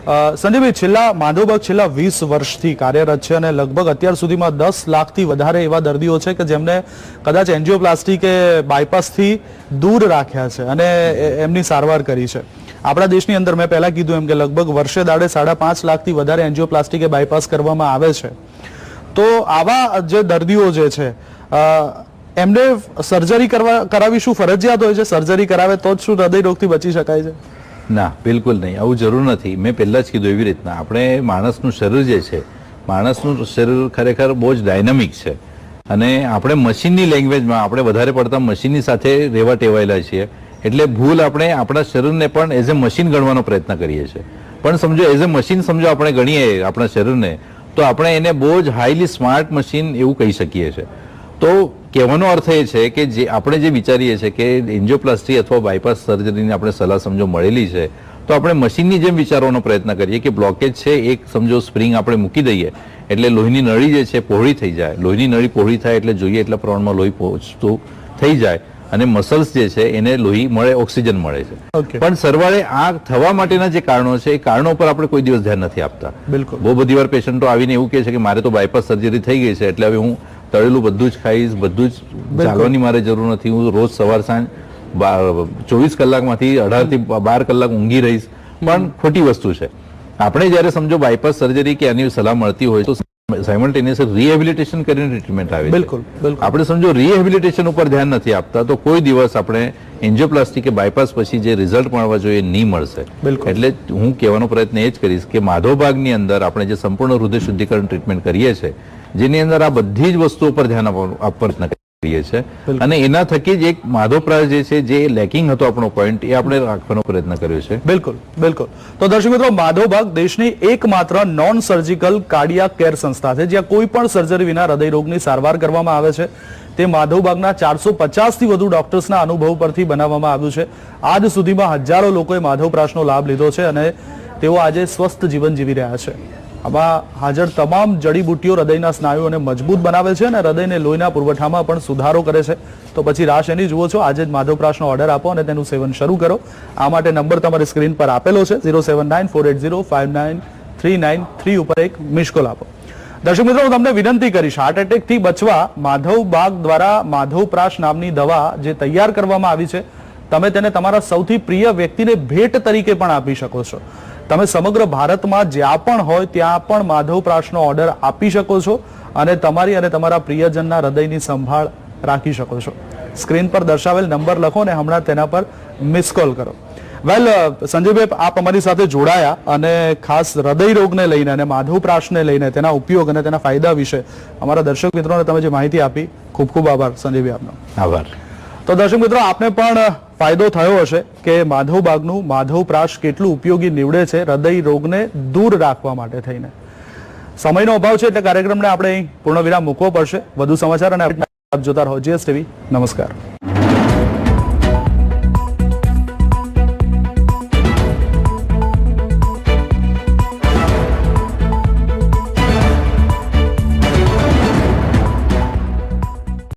સંજયભાઈ, છેલ્લા માધવબાગ છેલ્લા 20 વર્ષથી કાર્યરત છે અને લગભગ અત્યાર સુધીમાં 10 લાખથી વધારે એવા દર્દીઓ છે કે જેમને કદાચ એન્જિયોપ્લાસ્ટી કે બાયપાસથી દૂર રાખ્યા છે અને એમની સારવાર કરી છે. આપણા દેશની અંદર મેં પહેલા કીધું એમ કે લગભગ વર્ષે દાડે 5.5 લાખથી વધારે એન્જિયોપ્લાસ્ટી કે બાયપાસ કરવામાં આવે છે. તો આવા જે દર્દીઓ જે છે એમને સર્જરી કરાવી શું ફરજિયાત હોય છે? સર્જરી કરાવે તો જ શું હૃદય રોગથી બચી શકાય છે? ના, બિલકુલ નહીં, આવું જરૂર નથી. મેં પહેલા જ કીધું એવી રીતના આપણે માણસનું શરીર જે છે, માણસનું શરીર ખરેખર બહુ જ ડાયનામિક છે અને આપણે મશીનની લેંગ્વેજમાં આપણે વધારે પડતા મશીનની સાથે રહેવા ટેવાયેલા છીએ. એટલે ભૂલ આપણે આપણા શરીરને પણ એઝ એ મશીન ગણવાનો પ્રયત્ન કરીએ છીએ. પણ સમજો એઝ એ મશીન સમજો આપણે ગણીએ આપણા શરીરને, તો આપણે એને બહુ જ હાઈલી સ્માર્ટ મશીન એવું કહી શકીએ છીએ. તો કહેવાનો અર્થ એ છે કે જે આપણે જે વિચારીએ છીએ કે એન્જિયોપ્લાસ્ટી અથવા બાયપાસ સર્જરીની આપણે સલાહ સમજો મળેલી છે, તો આપણે મશીનની જેમ વિચારવાનો પ્રયત્ન કરીએ કે બ્લોકેજ છે, એક સમજો સ્પ્રિંગ આપણે મૂકી દઈએ એટલે લોહીની નળી જે છે પહોળી થઈ જાય. લોહીની નળી પહોળી થાય એટલે જોઈએ એટલા પ્રમાણમાં લોહી પહોંચતું થઈ જાય અને મસલ્સ જે છે એને લોહી મળે, ઓક્સિજન મળે છે. પણ સરવાળે આ થવા માટેના જે કારણો છે એ કારણો પર આપણે કોઈ દિવસ ધ્યાન નથી આપતા. બિલકુલ. બહુ બધી વાર પેશન્ટો આવીને એવું કહે છે કે મારે તો બાયપાસ સર્જરી થઈ ગઈ છે એટલે હવે હું તળેલું બધું જ ખાઈશ, બધું જ ચાલવાની મારે જરૂર નથી, હું રોજ સવાર સાંજ 24 કલાકમાંથી 18 થી 12 કલાક ઊંઘી રહીશ. પણ ખોટી વસ્તુ છે. આપણે જયારે સમજો બાયપાસ સર્જરી કે આની સલાહ મળતી હોય તો સાયમલ્ટેનિયસ રિહેબિલિટેશન કરીને ટ્રીટમેન્ટ આવે છે. બિલકુલ. આપણે સમજો રિહેબિલિટેશન ઉપર ધ્યાન નથી આપતા તો કોઈ દિવસ આપણે એન્જિયોપ્લાસ્ટી કે બાયપાસ પછી જે રિઝલ્ટ મળવા જોઈએ નહીં મળશે. એટલે હું કહેવાનો પ્રયત્ન એ જ કરીશ કે માધવબાગની અંદર આપણે જે સંપૂર્ણ હૃદય શુદ્ધિકરણ ટ્રીટમેન્ટ કરીએ છીએ, જેની અંદર આ બધી જ વસ્તુઓ પર ધ્યાન આપવાનો પ્રયત્ન કરીએ છીએ અને એના થકી જ એક માધવપ્રાસ જે છે, જે લેકિંગ હતો આપણો પોઈન્ટ, એ આપણે રાખવાનો પ્રયત્ન કર્યો છે. બિલકુલ, બિલકુલ. તો દર્શક મિત્રો, માધવબાગ દેશની એકમાત્ર નોન સર્જિકલ કાર્ડિયાક કેર સંસ્થા છે જ્યાં કોઈ પણ સર્જરી વિના હૃદય રોગની સારવાર કરવામાં આવે છે. તે માધવબાગના 450 થી વધુ ડોક્ટર્સના અનુભવ પરથી બનાવવામાં આવ્યું છે. આજ સુધીમાં હજારો લોકોએ માધવપ્રાસનો લાભ લીધો છે અને તેઓ આજે સ્વસ્થ જીવન જીવી રહ્યા છે. આમાં હાજર તમામ જડીબુટ્ટીઓ હૃદયના સ્નાયુઓને મજબૂત બનાવે છે અને હૃદયને લોહીના પુરવઠામાં પણ સુધારો કરે છે. તો પછી રાશ એની જુઓ છો, આજે જ માધવપ્રાસનો ઓર્ડર આપો અને તેનું સેવન શરૂ કરો. આ માટે નંબર તમારી સ્ક્રીન પર આપેલો છે 07948059393 ઉપર એક મિસ કોલ આપો. દર્શક મિત્રો, હું તમને વિનંતી કરીશ, હાર્ટ એટેકથી બચવા માધવબાગ દ્વારા માધવપ્રાસ નામની દવા જે તૈયાર કરવામાં આવી છે, તમે તેને તમારા સૌથી પ્રિય વ્યક્તિને ભેટ તરીકે પણ આપી શકો છો. તમે સમગ્ર ભારતમાં જ્યાં પણ હોય ત્યાં પણ માધવપ્રાસનો ઓર્ડર આપી શકો છો અને તમારી અને તમારા પ્રિયજનના હૃદયની સંભાળ રાખી શકો છો. સ્ક્રીન પર દર્શાવેલ નંબર લખો અને હમણાં તેના પર મિસ કોલ કરો. વેલ સંજયભાઈ, આપ અમારી સાથે જોડાયા અને ખાસ હૃદય રોગને લઈને અને માધવપ્રાસને લઈને તેના ઉપયોગ અને તેના ફાયદા વિશે અમારા દર્શક મિત્રોને તમે જે માહિતી આપી, ખૂબ ખૂબ આભાર સંજયભાઈ આપનો. આભાર. તો દર્શક મિત્રો, આપને પણ ફાયદો થયો હશે કે માધવબાગનું માધવપ્રાસ કેટલું ઉપયોગી નીવડે છે હૃદય રોગને દૂર રાખવા માટે થઈને. સમયનો અભાવ છે એટલે કાર્યક્રમને આપણે પૂર્ણ વિરામ મૂકવો પડશે. વધુ સમાચાર અને આપ જોતા રહો GS TV. નમસ્કાર.